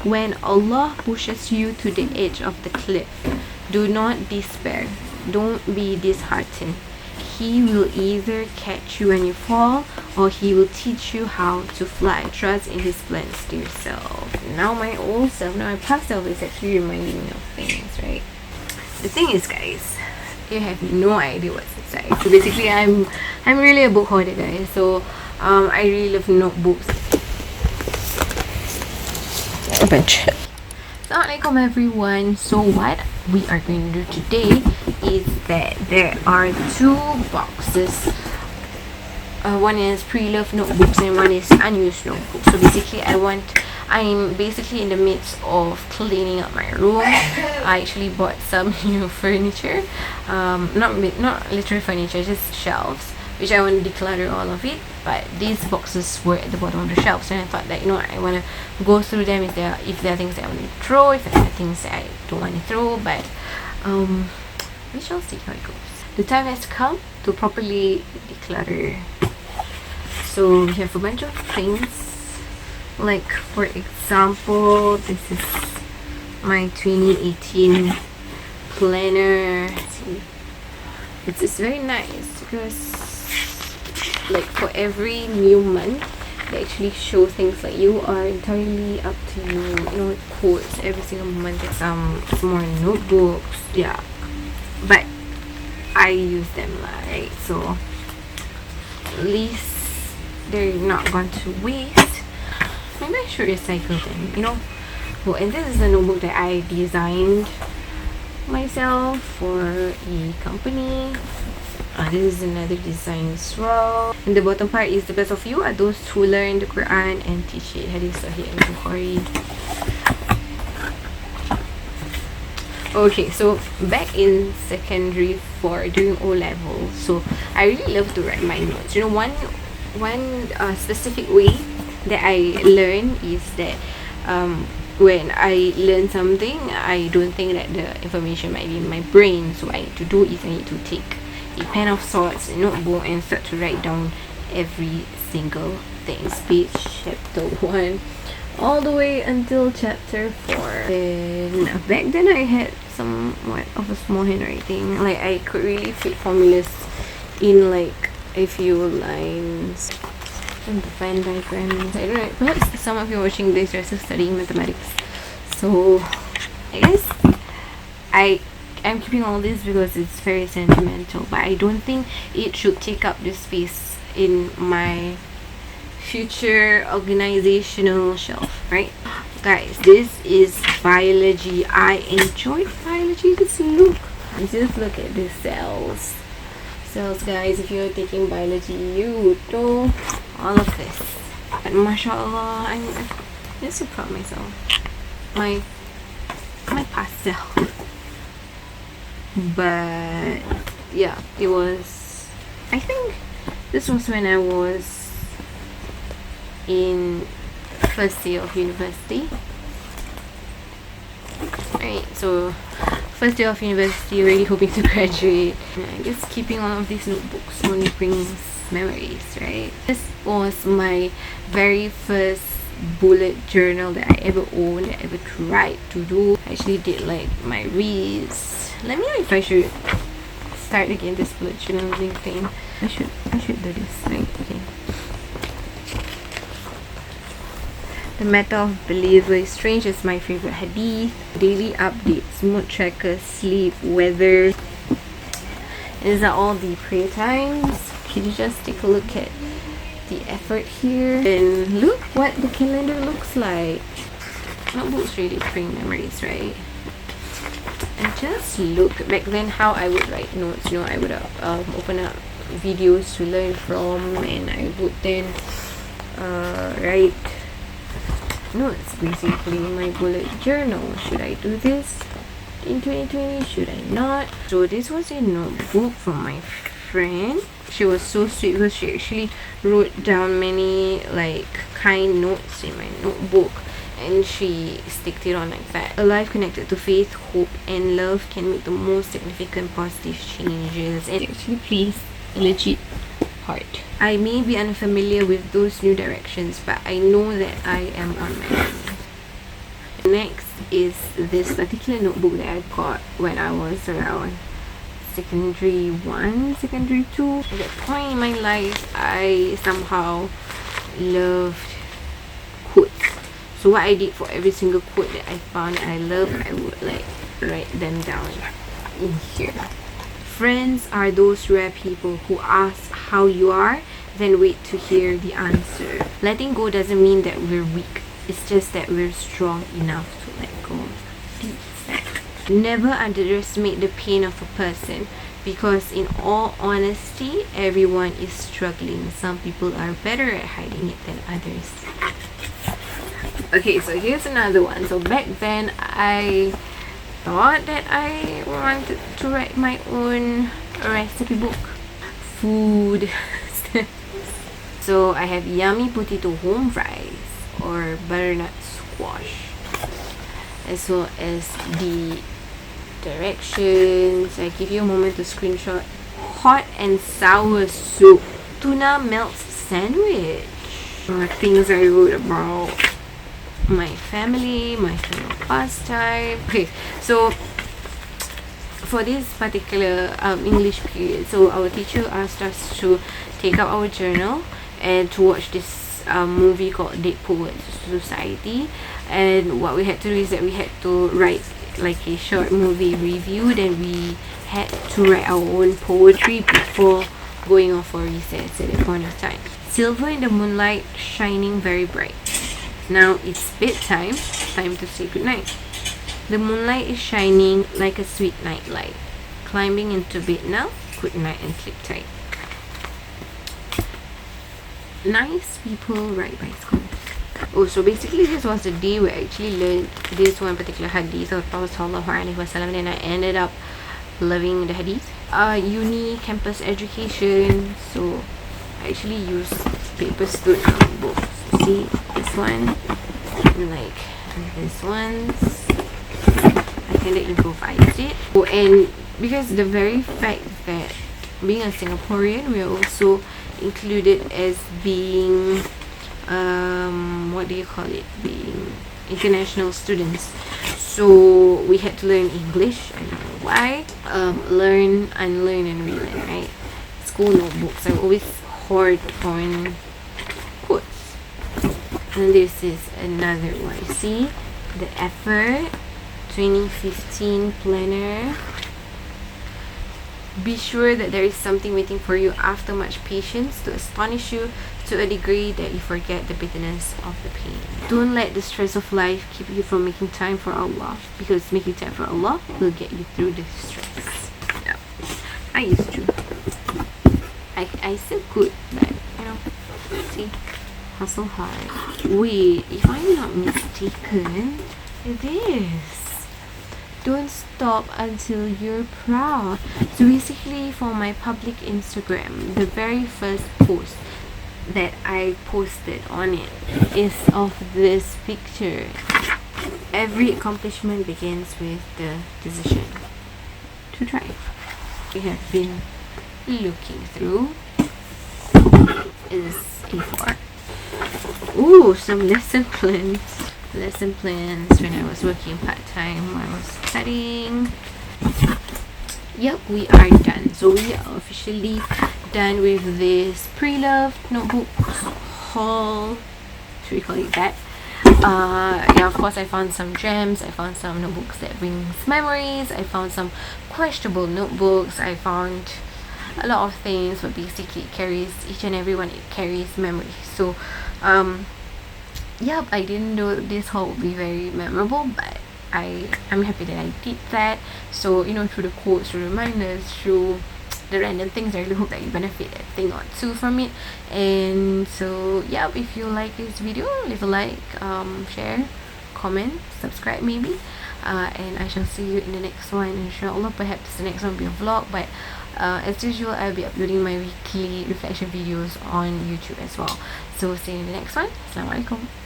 When Allah pushes you to the edge of the cliff, do not despair. Don't be disheartened. He will either catch you when you fall, or he will teach you how to fly. Trust in his plans to yourself. Now my old self, now my past self is actually reminding me of things, right? The thing is, guys, you have no idea what's inside. So basically, I'm really a book hoarder, guys. So I really love notebooks. A bunch. Assalamualaikum everyone. So what we are going to do today is that there are two boxes. One is pre-loved notebooks and one is unused notebooks. So basically I'm basically in the midst of cleaning up my room. I actually bought some new furniture, not literal furniture, just shelves, which I want to declutter all of it. But these boxes were at the bottom of the shelves, and I thought that, I want to go through them if there are things that I want to throw, if there are things that I don't want to throw. But we shall see how it goes. The time has come to properly declutter. So we have a bunch of things, like for example, this is my 2018 planner. See, it's very nice because, like, for every new month they actually show things like you are entirely up to you. Quotes every single month. There's some more notebooks, yeah, but I use them, right? So at least they're not going to waste. Maybe I should recycle them, Well, and this is a notebook that I designed myself for a company. This is another design as well. And the bottom part is the best of you are those who learn the Quran and teach it. Hadith Sahih and Bukhari. Okay, so back in secondary 4 during O level, so I really love to write my notes. One specific way that I learn is that when I learn something, I don't think that the information might be in my brain. So what I need to do is I need to take a pen of sorts, a notebook, and start to write down every single thing. Speech chapter 1 all the way until chapter 4. And back then I had somewhat of a small handwriting. Like, I could really fit formulas in like a few lines. And the Venn diagrams, I don't know, perhaps some of you watching this are still studying mathematics. So I guess I'm keeping all this because it's very sentimental, but I don't think it should take up the space in my future organizational shelf, right? Guys, this is biology. I enjoy biology. Just look at the cells, guys. If you're taking biology, you would know all of this. But mashallah, I'm just so proud of myself, my past self. But yeah, it was, I think this was when I was in first year of university, right? So first year of university, really hoping to graduate. I guess keeping all of these notebooks only brings memories, right? This was my very first bullet journal that I ever owned, that I ever tried to do. I actually did like my reads. Let me know if I should start again this bullet journaling thing. I should do this, right? Okay. The matter of believer is strange is my favorite hadith. Daily updates, mood tracker, sleep, weather. These are all the prayer times. Can you just take a look at the effort here? And look what the calendar looks like. Notebooks really bring memories, right? And just look back then how I would write notes. I would open up videos to learn from, and I would then write notes, basically my bullet journal. Should I do this in 2020? Should I not? So this was a notebook from my friend. She was so sweet because she actually wrote down many like kind notes in my notebook, and she sticked it on like that. A life connected to faith, hope, and love can make the most significant positive changes. And actually, please, legit heart. I may be unfamiliar with those new directions, but I know that I am on my own. Next is this particular notebook that I got when I was around secondary 1, secondary 2. At that point in my life, I somehow loved quotes. So what I did for every single quote that I found I loved, I would like write them down in here. Friends are those rare people who ask how you are, then wait to hear the answer. Letting go doesn't mean that we're weak. It's just that we're strong enough to let go. Never underestimate the pain of a person, because in all honesty, everyone is struggling. Some people are better at hiding it than others. Okay, so here's another one. So back then, I thought that I wanted to write my own recipe book. Food. So I have yummy potato home fries or butternut squash, as well as the directions. I give you a moment to screenshot. Hot and sour soup, tuna melt sandwich. Things I wrote about my family, my favorite pastime. Okay, so for this particular English period, so our teacher asked us to take out our journal and to watch this movie called Dead Poets Society. And what we had to do is that we had to write like a short movie review. Then we had to write our own poetry before going off for recess at that point of time. Silver in the moonlight, shining very bright. Now it's bedtime, time to say goodnight. The moonlight is shining like a sweet night light. Climbing into bed now, good night and sleep tight. Nice people ride bicycles. Oh, so basically this was the day where I actually learned this one particular hadith of Prophet Sallallahu Alaihi Wasallam, and I ended up loving the hadith. Uni campus education, so I actually use paper stood books. See this one, like this one's, I kind of improvised it. Oh, and because the very fact that being a Singaporean, we are also included as being what do you call it, being international students, so we had to learn English. I don't know why. Learn, unlearn and relearn, right? School notebooks, I always hoard on quotes. And this is another one. See the effort 2015 planner. Be sure that there is something waiting for you after much patience to astonish you to a degree that you forget the bitterness of the pain. Don't let the stress of life keep you from making time for Allah, because making time for Allah will get you through the stress. Yeah, I used to. I still could, but you know, see, hustle hard. Wait, if I'm not mistaken, it is. Don't stop until you're proud. So basically, for my public Instagram, the very first post that I posted on it is of this picture. Every accomplishment begins with the decision to try. We have been looking through is A4. Ooh, some lesson plans. Lesson plans when I was working part-time, I was studying. Yep, we are done. So we are officially done with this pre-loved notebook haul. Should we call it that? Yeah, of course I found some gems. I found some notebooks that brings memories. I found some questionable notebooks. I found a lot of things, but basically it carries, each and every one, it carries memories. So yep, I didn't know this haul would be very memorable, but I'm happy that I did that. So, you know, through the quotes, through reminders, through the random things, I really hope that you benefit a thing or two from it. And so, yeah, if you like this video, leave a like, share, comment, subscribe maybe. And I shall see you in the next one, insyaAllah. Perhaps the next one will be a vlog, but as usual, I'll be uploading my weekly reflection videos on YouTube as well. So see you in the next one. Assalamualaikum.